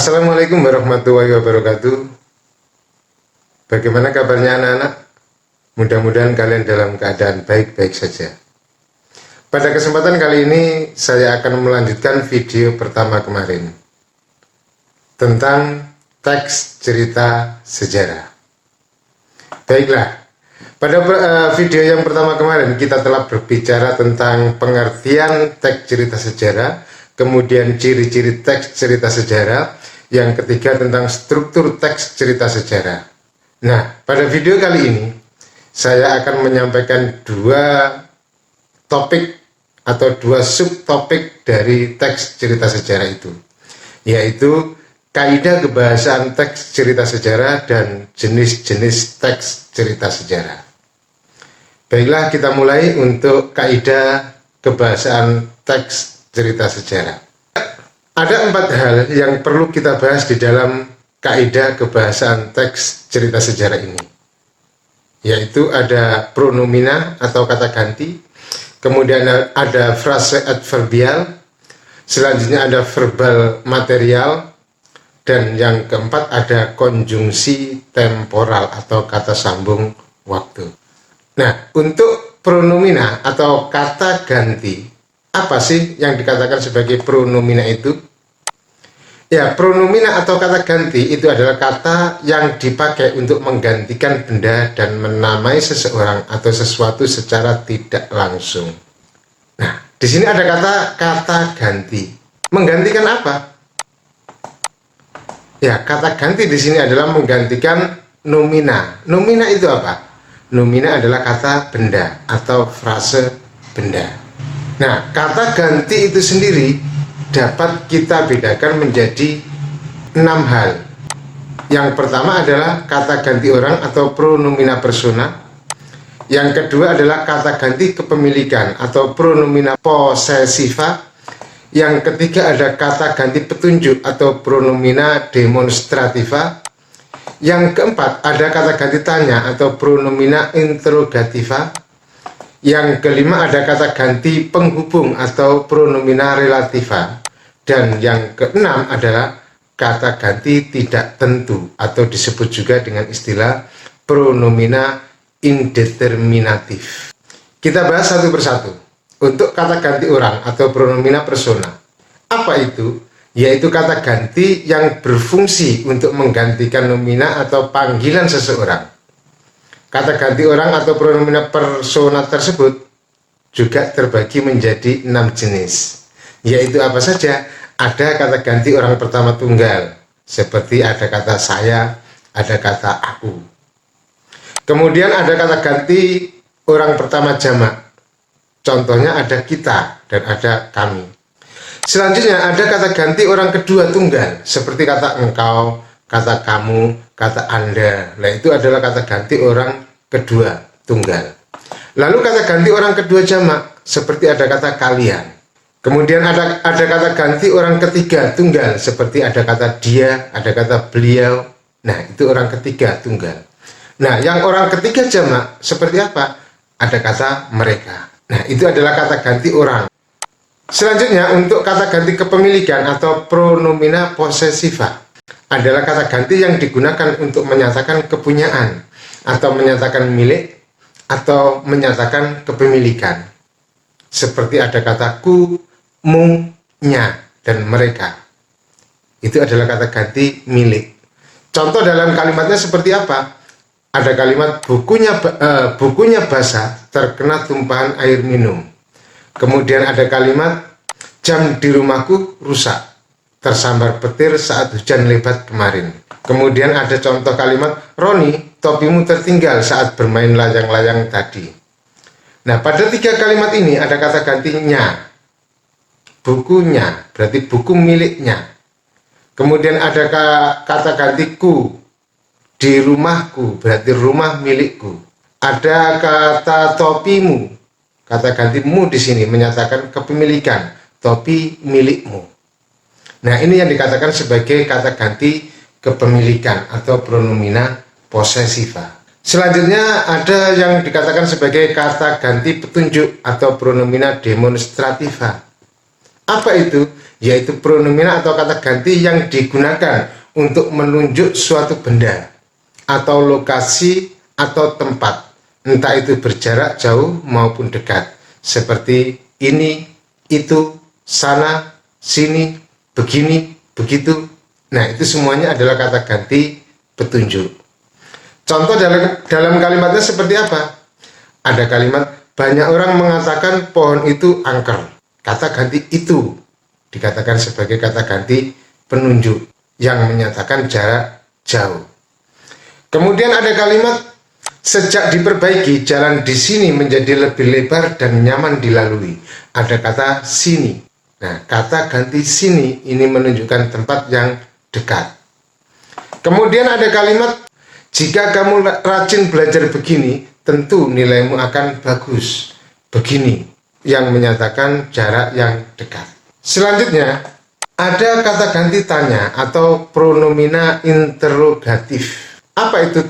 Assalamualaikum warahmatullahi wabarakatuh. Bagaimana kabarnya anak-anak? Mudah-mudahan kalian dalam keadaan baik-baik saja. Pada kesempatan kali ini saya akan melanjutkan video pertama kemarin tentang teks cerita sejarah. Baiklah, pada video yang pertama kemarin kita telah berbicara tentang pengertian teks cerita sejarah, kemudian ciri-ciri teks cerita sejarah, yang ketiga tentang struktur teks cerita sejarah. Nah, pada video kali ini saya akan menyampaikan dua topik atau dua subtopik dari teks cerita sejarah itu, yaitu kaidah kebahasaan teks cerita sejarah dan jenis-jenis teks cerita sejarah. Baiklah, kita mulai untuk kaidah kebahasaan teks cerita sejarah. Ada 4 hal yang perlu kita bahas di dalam kaidah kebahasaan teks cerita sejarah ini, yaitu ada pronomina atau kata ganti, kemudian ada frase adverbial, selanjutnya ada verbal material, dan yang keempat ada konjungsi temporal atau kata sambung waktu. Nah, untuk pronomina atau kata ganti, apa sih yang dikatakan sebagai pronomina itu? Ya, pronomina atau kata ganti itu adalah kata yang dipakai untuk menggantikan benda dan menamai seseorang atau sesuatu secara tidak langsung. Nah, di sini ada kata ganti. Menggantikan apa? Ya, kata ganti di sini adalah menggantikan nomina. Nomina itu apa? Nomina adalah kata benda atau frase benda. Nah, kata ganti itu sendiri dapat kita bedakan menjadi 6 hal. Yang pertama adalah kata ganti orang atau pronomina persona. Yang kedua adalah kata ganti kepemilikan atau pronomina possessiva. Yang ketiga ada kata ganti petunjuk atau pronomina demonstrativa. Yang keempat ada kata ganti tanya atau pronomina interrogativa. Yang kelima ada kata ganti penghubung atau pronomina relativa. Dan yang keenam adalah kata ganti tidak tentu atau disebut juga dengan istilah pronomina indeterminatif. Kita bahas satu persatu. Untuk kata ganti orang atau pronomina persona, apa itu? Yaitu kata ganti yang berfungsi untuk menggantikan nomina atau panggilan seseorang. Kata ganti orang atau pronomina persona tersebut juga terbagi menjadi 6 jenis. Yaitu apa saja? Ada kata ganti orang pertama tunggal, seperti ada kata saya, ada kata aku. Kemudian ada kata ganti orang pertama jamak. Contohnya ada kita dan ada kami. Selanjutnya ada kata ganti orang kedua tunggal, seperti kata engkau, kata kamu, kata anda. Nah, itu adalah kata ganti orang kedua tunggal. Lalu kata ganti orang kedua jamak, seperti ada kata kalian. Kemudian ada kata ganti orang ketiga tunggal, seperti ada kata dia, ada kata beliau. Nah, itu orang ketiga tunggal. Nah, yang orang ketiga jamak seperti apa? Ada kata mereka. Nah, itu adalah kata ganti orang. Selanjutnya untuk kata ganti kepemilikan atau pronomina possessiva adalah kata ganti yang digunakan untuk menyatakan kepunyaan atau menyatakan milik atau menyatakan kepemilikan. Seperti ada kata ku, mu, nya, dan mereka. Itu adalah kata ganti milik. Contoh dalam kalimatnya seperti apa? Ada kalimat bukunya basah terkena tumpahan air minum. Kemudian ada kalimat jam di rumahku rusak tersambar petir saat hujan lebat kemarin. Kemudian ada contoh kalimat Roni, topimu tertinggal saat bermain layang-layang tadi. Nah, pada 3 kalimat ini ada kata gantinya. Bukunya berarti buku miliknya. Kemudian ada kata gantiku, di rumahku berarti rumah milikku. Ada kata topimu, kata gantimu di sini menyatakan kepemilikan, topi milikmu. Nah, ini yang dikatakan sebagai kata ganti kepemilikan atau pronomina possessiva. Selanjutnya ada yang dikatakan sebagai kata ganti petunjuk atau pronomina demonstrativa. Apa itu? yaitu pronomina atau kata ganti yang digunakan untuk menunjuk suatu benda atau lokasi atau tempat, entah itu berjarak jauh maupun dekat, seperti ini, itu, sana, sini, begini, begitu. Nah, itu semuanya adalah kata ganti petunjuk. Contoh dalam kalimatnya seperti apa? Ada kalimat, banyak orang mengatakan pohon itu angker. Kata ganti itu dikatakan sebagai kata ganti penunjuk yang menyatakan jarak jauh. Kemudian ada kalimat, sejak diperbaiki jalan di sini menjadi lebih lebar dan nyaman dilalui. Ada kata sini. Nah, kata ganti sini ini menunjukkan tempat yang dekat. Kemudian ada kalimat, jika kamu rajin belajar begini, tentu nilaimu akan bagus. Begini, yang menyatakan jarak yang dekat. Selanjutnya, ada kata ganti tanya atau pronomina interrogatif. Apa itu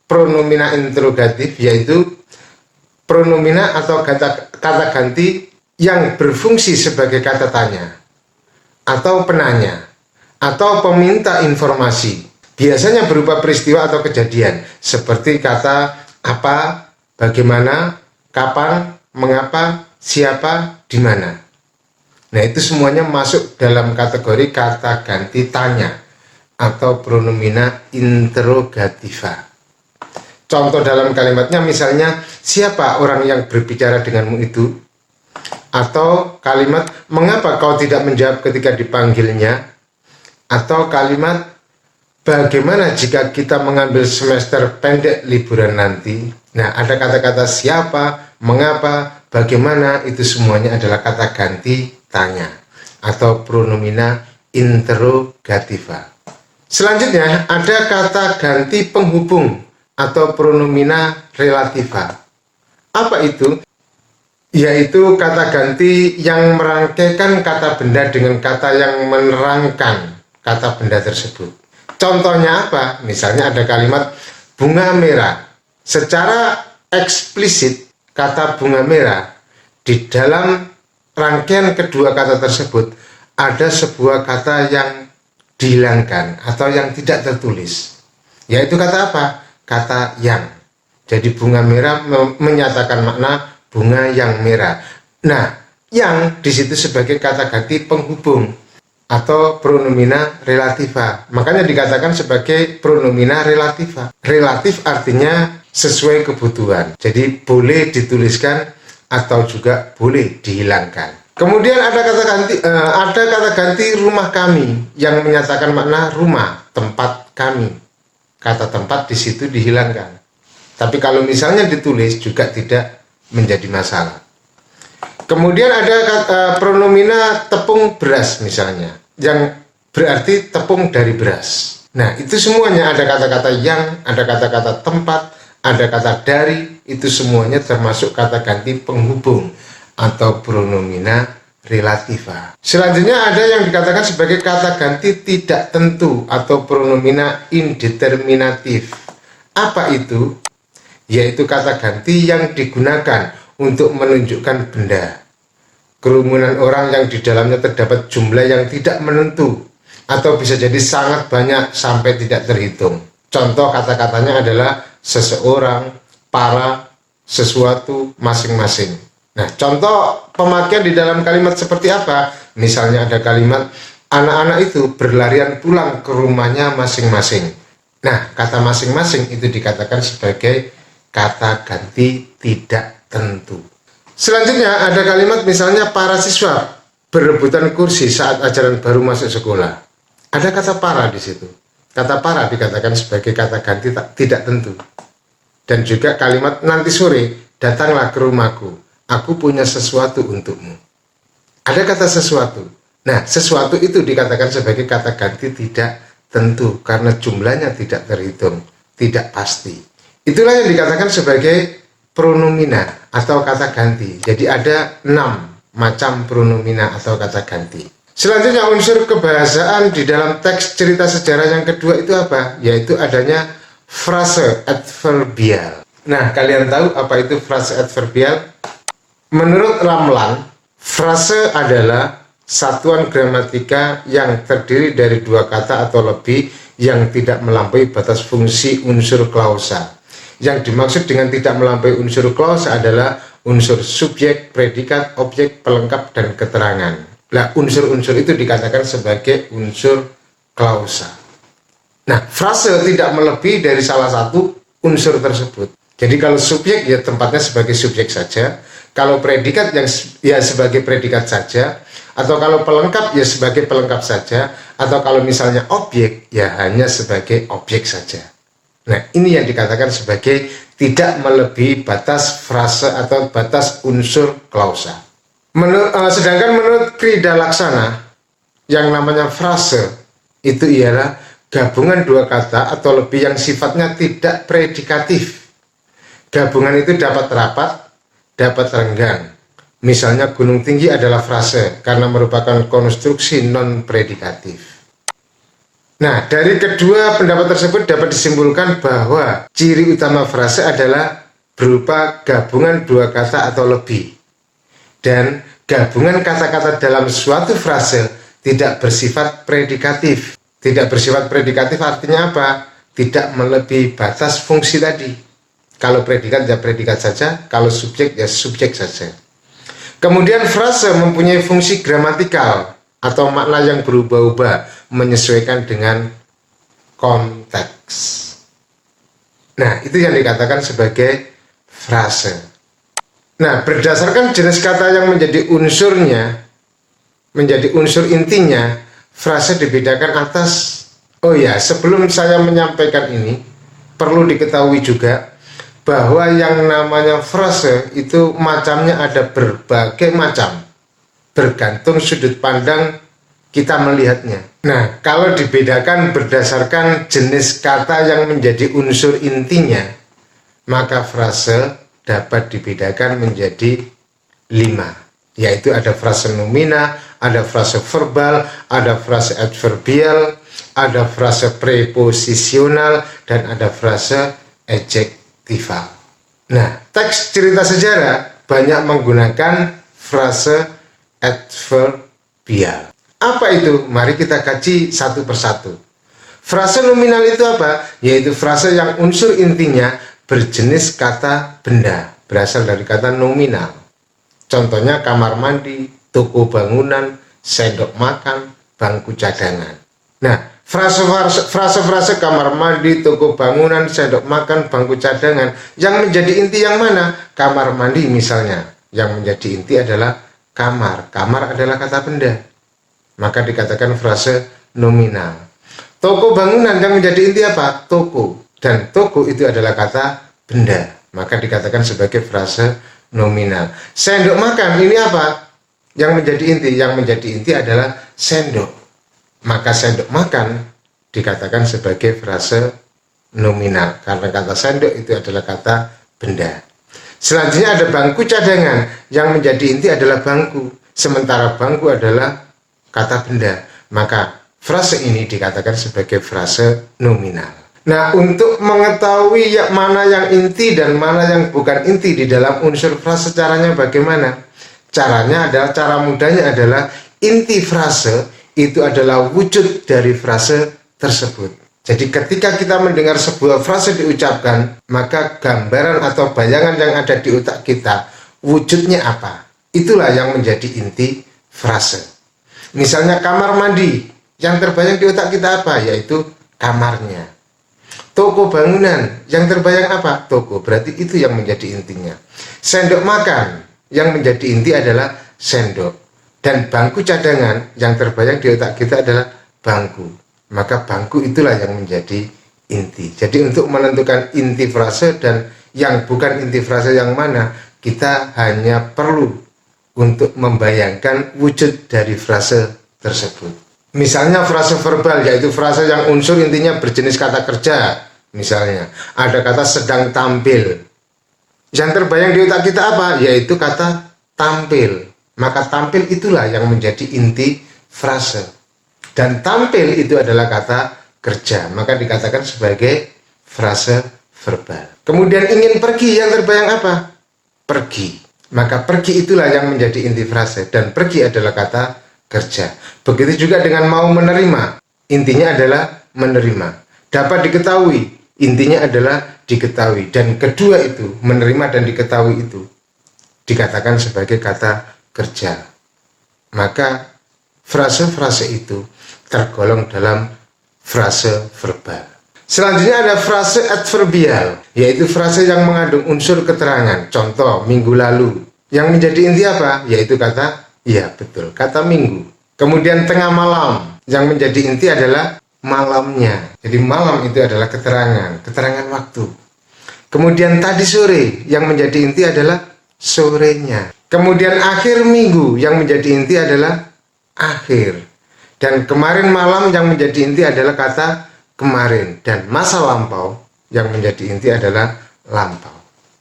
pronomina interrogatif? Yaitu pronomina atau kata ganti yang berfungsi sebagai kata tanya atau penanya atau peminta informasi, biasanya berupa peristiwa atau kejadian, seperti kata apa, bagaimana, kapan, mengapa, siapa, di mana. Nah, itu semuanya masuk dalam kategori kata ganti tanya atau pronomina interrogativa. Contoh dalam kalimatnya misalnya, siapa orang yang berbicara denganmu itu? Atau kalimat, mengapa kau tidak menjawab ketika dipanggilnya? Atau kalimat, bagaimana jika kita mengambil semester pendek liburan nanti? Nah, ada kata-kata siapa, mengapa, bagaimana, itu semuanya adalah kata ganti tanya atau pronomina interrogativa. Selanjutnya, ada kata ganti penghubung atau pronomina relativa. Apa itu? Yaitu kata ganti yang merangkaikan kata benda dengan kata yang menerangkan kata benda tersebut. Contohnya apa? Misalnya ada kalimat bunga merah. Secara eksplisit kata bunga merah di dalam rangkaian kedua kata tersebut ada sebuah kata yang dihilangkan atau yang tidak tertulis. Yaitu kata apa? Kata yang. Jadi bunga merah menyatakan makna bunga yang merah. Nah, yang di situ sebagai kata ganti penghubung atau pronomina relativa. Makanya dikatakan sebagai pronomina relativa. Relatif artinya sesuai kebutuhan. Jadi boleh dituliskan atau juga boleh dihilangkan. Kemudian ada kata ganti rumah kami yang menyatakan makna rumah, tempat kami. Kata tempat di situ dihilangkan. Tapi kalau misalnya ditulis juga tidak menjadi masalah. Kemudian ada pronomina tepung beras misalnya, yang berarti tepung dari beras. Nah, itu semuanya ada kata-kata yang, ada kata-kata tempat, ada kata dari, itu semuanya termasuk kata ganti penghubung atau pronomina relativa. Selanjutnya ada yang dikatakan sebagai kata ganti tidak tentu atau pronomina indeterminatif. Apa itu? Yaitu kata ganti yang digunakan untuk menunjukkan benda, kerumunan orang yang di dalamnya terdapat jumlah yang tidak menentu, atau bisa jadi sangat banyak sampai tidak terhitung. Contoh kata-katanya adalah seseorang, para, sesuatu, masing-masing. Nah, contoh pemakaian di dalam kalimat seperti apa? Misalnya ada kalimat, anak-anak itu berlarian pulang ke rumahnya masing-masing. Nah, kata masing-masing itu dikatakan sebagai kata ganti tidak tentu. Selanjutnya ada kalimat misalnya para siswa berebutan kursi saat ajaran baru masuk sekolah. Ada kata para di situ. Kata para dikatakan sebagai kata ganti tidak tentu. Dan juga kalimat nanti sore datanglah ke rumahku, aku punya sesuatu untukmu. Ada kata sesuatu. Nah, sesuatu itu dikatakan sebagai kata ganti tidak tentu karena jumlahnya tidak terhitung, tidak pasti. Itulah yang dikatakan sebagai pronomina atau kata ganti. Jadi ada 6 macam pronomina atau kata ganti. Selanjutnya unsur kebahasaan di dalam teks cerita sejarah yang kedua itu apa? Yaitu adanya frase adverbial. Nah, kalian tahu apa itu frase adverbial? Menurut Ramlan, frase adalah satuan gramatika yang terdiri dari dua kata atau lebih yang tidak melampaui batas fungsi unsur klausa. Yang dimaksud dengan tidak melampaui unsur klausa adalah unsur subjek, predikat, objek, pelengkap, dan keterangan. Nah, unsur-unsur itu dikatakan sebagai unsur klausa. Nah, frase tidak melebihi dari salah satu unsur tersebut. Jadi kalau subjek ya tempatnya sebagai subjek saja, kalau predikat yang ya sebagai predikat saja, atau kalau pelengkap ya sebagai pelengkap saja, atau kalau misalnya objek ya hanya sebagai objek saja. Nah, ini yang dikatakan sebagai tidak melebihi batas frase atau batas unsur klausa. Sedangkan menurut Krida Laksana, yang namanya frase itu ialah gabungan dua kata atau lebih yang sifatnya tidak predikatif. Gabungan itu dapat rapat, dapat renggang. Misalnya gunung tinggi adalah frase karena merupakan konstruksi non-predikatif. Nah, dari kedua pendapat tersebut dapat disimpulkan bahwa ciri utama frase adalah berupa gabungan dua kata atau lebih. Dan gabungan kata-kata dalam suatu frase tidak bersifat predikatif. Tidak bersifat predikatif artinya apa? Tidak melebihi batas fungsi tadi. Kalau predikat ya predikat saja, kalau subjek ya subjek saja. Kemudian frase mempunyai fungsi gramatikal atau makna yang berubah-ubah menyesuaikan dengan konteks. Nah, itu yang dikatakan sebagai frase. Nah, berdasarkan jenis kata yang menjadi unsurnya, menjadi unsur intinya, frase dibedakan atas. Oh ya, sebelum saya menyampaikan ini, perlu diketahui juga bahwa yang namanya frase itu macamnya ada berbagai macam, bergantung sudut pandang kita melihatnya. Nah, kalau dibedakan berdasarkan jenis kata yang menjadi unsur intinya, maka frase dapat dibedakan menjadi 5, yaitu ada frase nomina, ada frase verbal, ada frase adverbial, ada frase preposisional, dan ada frase adjektival. Nah, teks cerita sejarah banyak menggunakan frase adverbial. Apa itu? Mari kita kaji satu persatu. Frase nominal itu apa? Yaitu frase yang unsur intinya berjenis kata benda, berasal dari kata nominal. Contohnya kamar mandi, toko bangunan, sendok makan, bangku cadangan. Nah, frase-frase kamar mandi, toko bangunan, sendok makan, bangku cadangan, yang menjadi inti yang mana? Kamar mandi misalnya, yang menjadi inti adalah kamar. Kamar adalah kata benda, maka dikatakan frase nominal. Toko bangunan yang menjadi inti apa? Toko. Dan toko itu adalah kata benda, maka dikatakan sebagai frase nominal. Sendok makan ini apa? Yang menjadi inti? Yang menjadi inti adalah sendok, maka sendok makan dikatakan sebagai frase nominal, karena kata sendok itu adalah kata benda. Selanjutnya ada bangku cadangan, yang menjadi inti adalah bangku, sementara bangku adalah kata benda, maka frase ini dikatakan sebagai frase nominal. Nah, untuk mengetahui mana yang inti dan mana yang bukan inti di dalam unsur frase, caranya bagaimana? Caranya adalah, cara mudahnya adalah inti frase itu adalah wujud dari frase tersebut. Jadi ketika kita mendengar sebuah frase diucapkan, maka gambaran atau bayangan yang ada di otak kita, wujudnya apa? Itulah yang menjadi inti frase. Misalnya kamar mandi, yang terbayang di otak kita apa? Yaitu kamarnya. Toko bangunan, yang terbayang apa? Toko, berarti itu yang menjadi intinya. Sendok makan, yang menjadi inti adalah sendok. Dan bangku cadangan, yang terbayang di otak kita adalah bangku. Maka bangku itulah yang menjadi inti. Jadi untuk menentukan inti frase dan yang bukan inti frase yang mana, kita hanya perlu untuk membayangkan wujud dari frase tersebut. Misalnya frase verbal, yaitu frase yang unsur intinya berjenis kata kerja. Misalnya ada kata sedang tampil, yang terbayang di otak kita apa? Yaitu kata tampil. Maka tampil itulah yang menjadi inti frase, dan tampil itu adalah kata kerja, maka dikatakan sebagai frase verbal. Kemudian ingin pergi, yang terbayang apa? Pergi. Maka pergi itulah yang menjadi inti frase, dan pergi adalah kata kerja. Begitu juga dengan mau menerima, intinya adalah menerima. Dapat diketahui, intinya adalah diketahui. Dan kedua itu, menerima dan diketahui itu dikatakan sebagai kata kerja. Maka frase-frase itu tergolong dalam frase verbal. Selanjutnya ada frase adverbial, yaitu frase yang mengandung unsur keterangan. Contoh, minggu lalu. Yang menjadi inti apa? Yaitu kata, ya betul, kata minggu. Kemudian tengah malam, yang menjadi inti adalah malamnya. Jadi malam itu adalah keterangan waktu. Kemudian tadi sore, yang menjadi inti adalah sorenya. Kemudian akhir minggu, yang menjadi inti adalah akhir. Dan kemarin malam, yang menjadi inti adalah kata kemarin. Dan masa lampau, yang menjadi inti adalah lampau.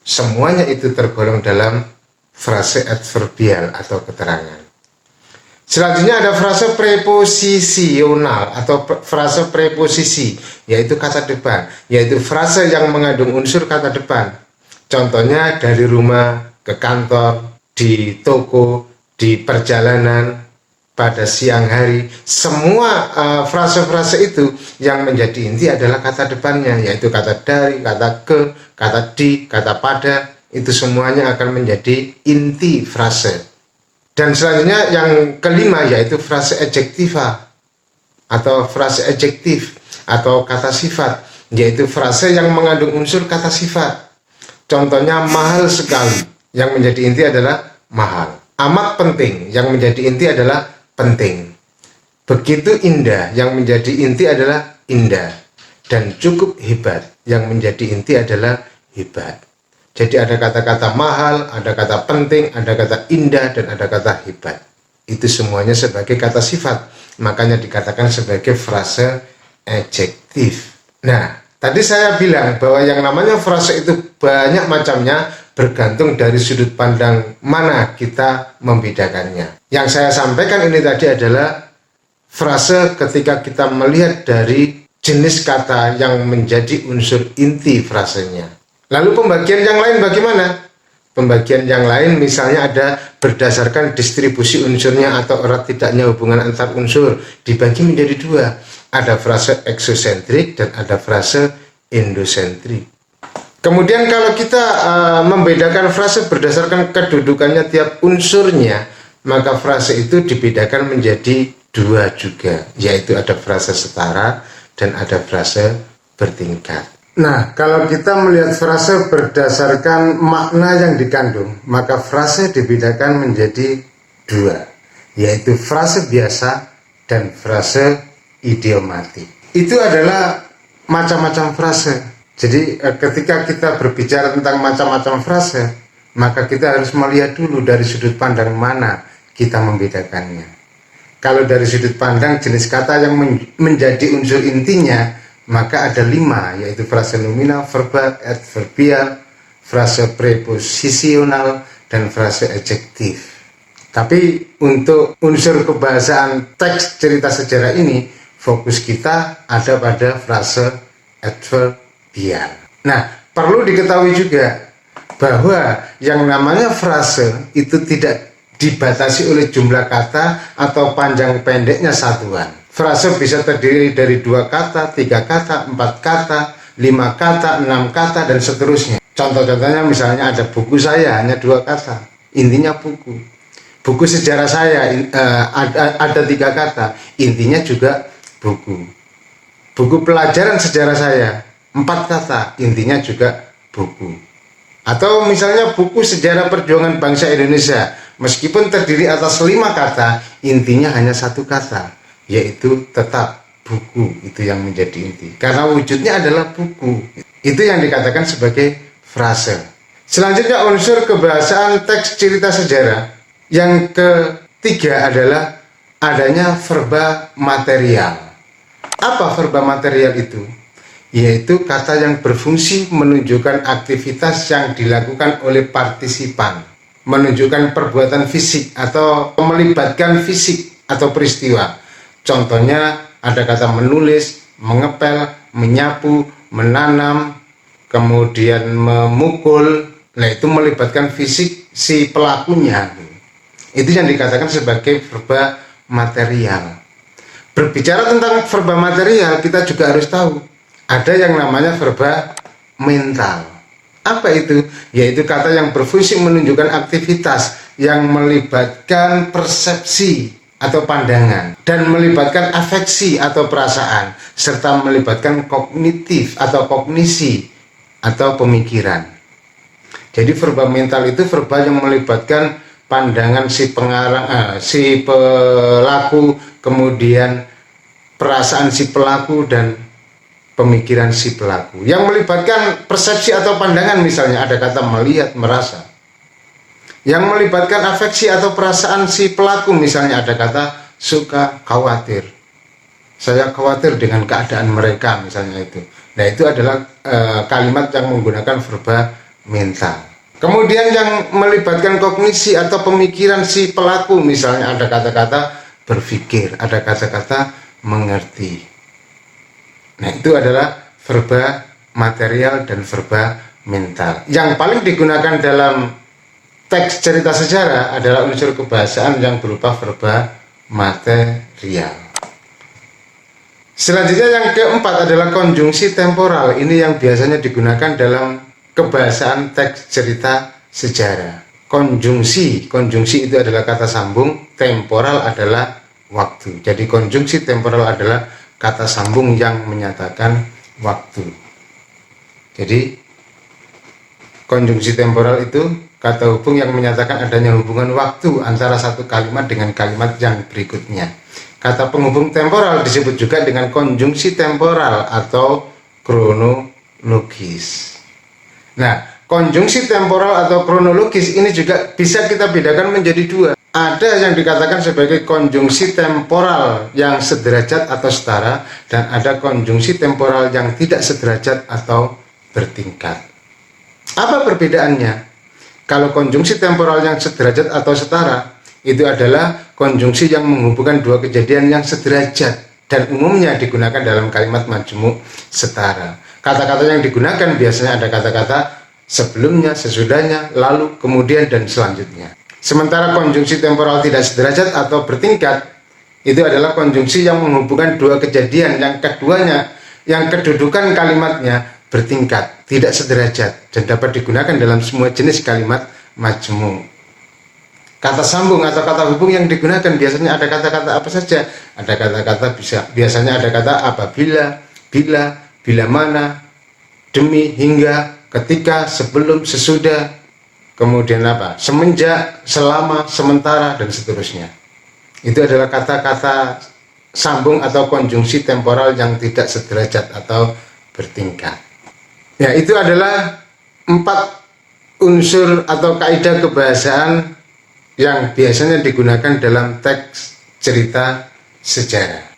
Semuanya itu tergolong dalam frase adverbial atau keterangan. Selanjutnya ada frase preposisional atau frase preposisi, yaitu kata depan, yaitu frase yang mengandung unsur kata depan. Contohnya dari rumah ke kantor, di toko, di perjalanan, pada siang hari. Semua frase-frase itu yang menjadi inti adalah kata depannya, yaitu kata dari, kata ke, kata di, kata pada. Itu semuanya akan menjadi inti frase. Dan selanjutnya yang kelima yaitu frase adjektiva atau frase adjektif atau kata sifat, yaitu frase yang mengandung unsur kata sifat. Contohnya mahal sekali, yang menjadi inti adalah mahal. Amat penting, yang menjadi inti adalah penting. Begitu indah, yang menjadi inti adalah indah. Dan cukup hebat, yang menjadi inti adalah hebat. Jadi ada kata-kata mahal, ada kata penting, ada kata indah, dan ada kata hebat. Itu semuanya sebagai kata sifat. Makanya dikatakan sebagai frase adjektif. Nah, tadi saya bilang bahwa yang namanya frase itu banyak macamnya, bergantung dari sudut pandang mana kita membedakannya. Yang saya sampaikan ini tadi adalah frase ketika kita melihat dari jenis kata yang menjadi unsur inti frasenya. Lalu pembagian yang lain bagaimana? Pembagian yang lain misalnya ada berdasarkan distribusi unsurnya atau erat tidaknya hubungan antar unsur, dibagi menjadi dua. Ada frase eksosentrik dan ada frase endosentrik. Kemudian kalau kita membedakan frase berdasarkan kedudukannya tiap unsurnya, maka frase itu dibedakan menjadi dua juga, yaitu ada frase setara dan ada frase bertingkat. Nah, kalau kita melihat frase berdasarkan makna yang dikandung, maka frase dibedakan menjadi dua, yaitu frase biasa dan frase idiomatik. Itu adalah macam-macam frase. Jadi ketika kita berbicara tentang macam-macam frase, maka kita harus melihat dulu dari sudut pandang mana kita membedakannya. Kalau dari sudut pandang jenis kata yang menjadi unsur intinya, maka ada 5, yaitu frase nominal, verbal, adverbial, frase preposisional, dan frase adjektif. Tapi untuk unsur kebahasaan teks cerita sejarah ini, fokus kita ada pada frase adverbial. Nah, perlu diketahui juga bahwa yang namanya frase itu tidak dibatasi oleh jumlah kata atau panjang pendeknya satuan. Frase bisa terdiri dari 2 kata, 3 kata, 4 kata, 5 kata, 6 kata, dan seterusnya. Contoh-contohnya misalnya ada buku saya hanya 2 kata, intinya buku. Buku sejarah saya ada 3 kata, intinya juga buku. Buku pelajaran sejarah saya 4 kata, intinya juga buku. Atau misalnya buku sejarah perjuangan bangsa Indonesia, meskipun terdiri atas 5 kata, intinya hanya 1 kata, yaitu tetap buku. Itu yang menjadi inti, karena wujudnya adalah buku. Itu yang dikatakan sebagai frase. Selanjutnya unsur kebahasaan teks cerita sejarah. Yang ketiga adalah adanya verba material. Apa verba material itu? Yaitu kata yang berfungsi menunjukkan aktivitas yang dilakukan oleh partisipan, menunjukkan perbuatan fisik atau melibatkan fisik atau peristiwa. Contohnya ada kata menulis, mengepel, menyapu, menanam, kemudian memukul. Nah, itu melibatkan fisik si pelakunya. Itu yang dikatakan sebagai verba material. Berbicara tentang verba material, kita juga harus tahu ada yang namanya verba mental. Apa itu? Yaitu kata yang berfungsi menunjukkan aktivitas yang melibatkan persepsi atau pandangan dan melibatkan afeksi atau perasaan serta melibatkan kognitif atau kognisi atau pemikiran. Jadi verba mental itu verba yang melibatkan pandangan si pelaku, kemudian perasaan si pelaku dan pemikiran si pelaku. Yang melibatkan persepsi atau pandangan, misalnya ada kata melihat, merasa. Yang melibatkan afeksi atau perasaan si pelaku, misalnya ada kata suka, khawatir. Saya khawatir dengan keadaan mereka, misalnya itu. Nah, itu adalah kalimat yang menggunakan verba mental. Kemudian yang melibatkan kognisi atau pemikiran si pelaku, misalnya ada kata-kata berpikir, ada kata-kata mengerti. Nah, itu adalah verba material dan verba mental. Yang paling digunakan dalam teks cerita sejarah adalah unsur kebahasaan yang berupa verba material. Selanjutnya yang keempat adalah konjungsi temporal. Ini yang biasanya digunakan dalam kebahasaan teks cerita sejarah. Konjungsi itu adalah kata sambung, temporal adalah waktu. Jadi konjungsi temporal adalah kata sambung yang menyatakan waktu. Jadi konjungsi temporal itu kata hubung yang menyatakan adanya hubungan waktu antara satu kalimat dengan kalimat yang berikutnya. Kata penghubung temporal disebut juga dengan konjungsi temporal atau kronologis. Nah, konjungsi temporal atau kronologis ini juga bisa kita bedakan menjadi dua. Ada yang dikatakan sebagai konjungsi temporal yang sederajat atau setara, dan ada konjungsi temporal yang tidak sederajat atau bertingkat. Apa perbedaannya? Kalau konjungsi temporal yang sederajat atau setara, itu adalah konjungsi yang menghubungkan dua kejadian yang sederajat dan umumnya digunakan dalam kalimat majemuk setara. Kata-kata yang digunakan biasanya ada kata-kata sebelumnya, sesudahnya, lalu, kemudian, dan selanjutnya. Sementara konjungsi temporal tidak sederajat atau bertingkat itu adalah konjungsi yang menghubungkan dua kejadian yang kedudukan kalimatnya bertingkat, tidak sederajat, dan dapat digunakan dalam semua jenis kalimat majmuk. Kata sambung atau kata hubung yang digunakan biasanya ada kata-kata apa saja? Ada kata-kata biasanya ada kata apabila, bila mana, demi, hingga, ketika, sebelum, sesudah, kemudian apa? Semenjak, selama, sementara, dan seterusnya. Itu adalah kata-kata sambung atau konjungsi temporal yang tidak sederajat atau bertingkat. Ya, itu adalah 4 unsur atau kaidah kebahasaan yang biasanya digunakan dalam teks cerita sejarah.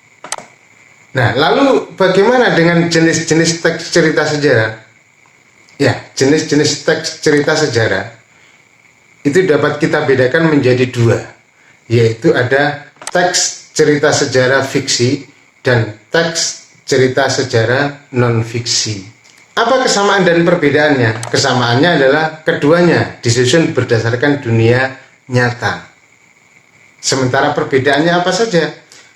Nah, lalu bagaimana dengan jenis-jenis teks cerita sejarah? Ya, jenis-jenis teks cerita sejarah itu dapat kita bedakan menjadi 2, yaitu ada teks cerita sejarah fiksi dan teks cerita sejarah non-fiksi. Apa kesamaan dan perbedaannya? Kesamaannya adalah keduanya disusun berdasarkan dunia nyata. Sementara perbedaannya apa saja?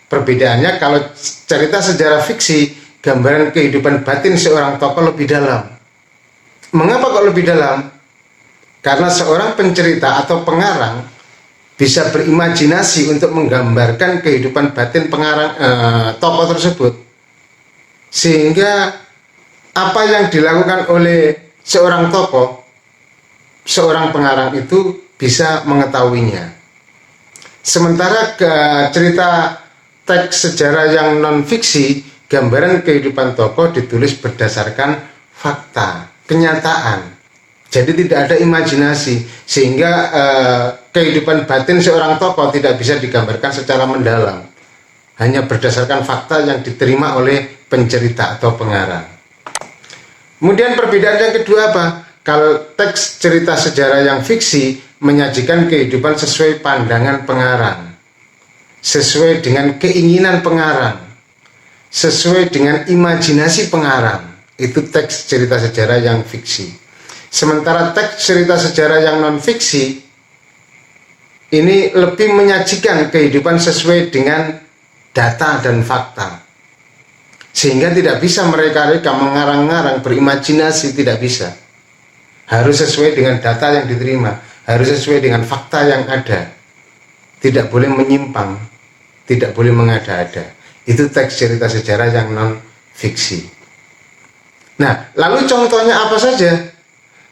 Perbedaannya kalau cerita sejarah fiksi, gambaran kehidupan batin seorang tokoh lebih dalam. Mengapa kok lebih dalam? Karena seorang pencerita atau pengarang bisa berimajinasi untuk menggambarkan kehidupan batin tokoh tersebut, sehingga apa yang dilakukan oleh seorang tokoh, seorang pengarang itu bisa mengetahuinya. Sementara cerita teks sejarah yang non-fiksi, gambaran kehidupan tokoh ditulis berdasarkan fakta, kenyataan. Jadi tidak ada imajinasi, sehingga kehidupan batin seorang tokoh tidak bisa digambarkan secara mendalam. Hanya berdasarkan fakta yang diterima oleh pencerita atau pengarang. Kemudian perbedaan yang kedua apa? Kalau teks cerita sejarah yang fiksi menyajikan kehidupan sesuai pandangan pengarang, sesuai dengan keinginan pengarang, sesuai dengan imajinasi pengarang. Itu teks cerita sejarah yang fiksi. Sementara teks cerita sejarah yang non-fiksi ini lebih menyajikan kehidupan sesuai dengan data dan fakta, sehingga tidak bisa mereka-reka mengarang-ngarang, berimajinasi, tidak bisa. Harus sesuai dengan data yang diterima, harus sesuai dengan fakta yang ada, tidak boleh menyimpang, tidak boleh mengada-ada. Itu teks cerita sejarah yang non-fiksi. Nah, lalu contohnya apa saja?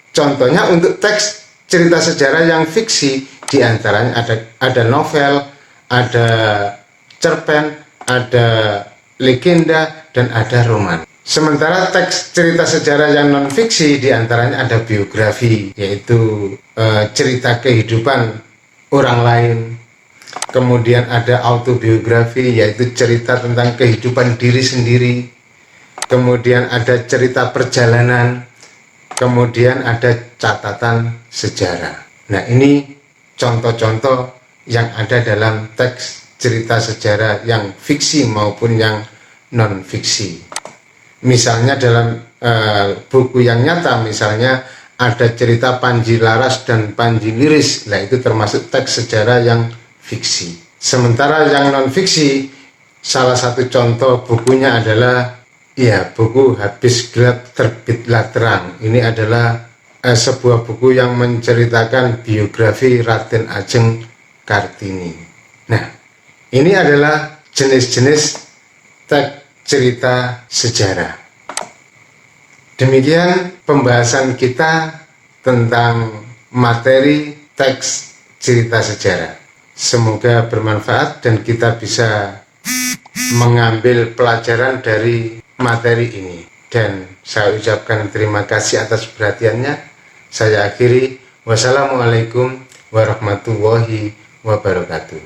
Contohnya untuk teks cerita sejarah yang fiksi, diantaranya ada novel, ada cerpen, ada legenda, dan ada roman. Sementara teks cerita sejarah yang non-fiksi diantaranya ada biografi, yaitu cerita kehidupan orang lain. Kemudian ada autobiografi, yaitu cerita tentang kehidupan diri sendiri. Kemudian ada cerita perjalanan. Kemudian ada catatan sejarah. Nah, ini contoh-contoh yang ada dalam teks cerita sejarah yang fiksi maupun yang non-fiksi. Misalnya dalam buku yang nyata, misalnya ada cerita Panji Laras dan Panji Liris, nah itu termasuk teks sejarah yang fiksi. Sementara yang non-fiksi, salah satu contoh bukunya adalah buku Habis Gelap Terbitlah Terang. Ini adalah sebuah buku yang menceritakan biografi Raden Ajeng Kartini. Nah, ini adalah jenis-jenis teks cerita sejarah. Demikian pembahasan kita tentang materi teks cerita sejarah. Semoga bermanfaat dan kita bisa mengambil pelajaran dari materi ini. Dan saya ucapkan terima kasih atas perhatiannya. Saya akhiri. Wassalamualaikum warahmatullahi wabarakatuh.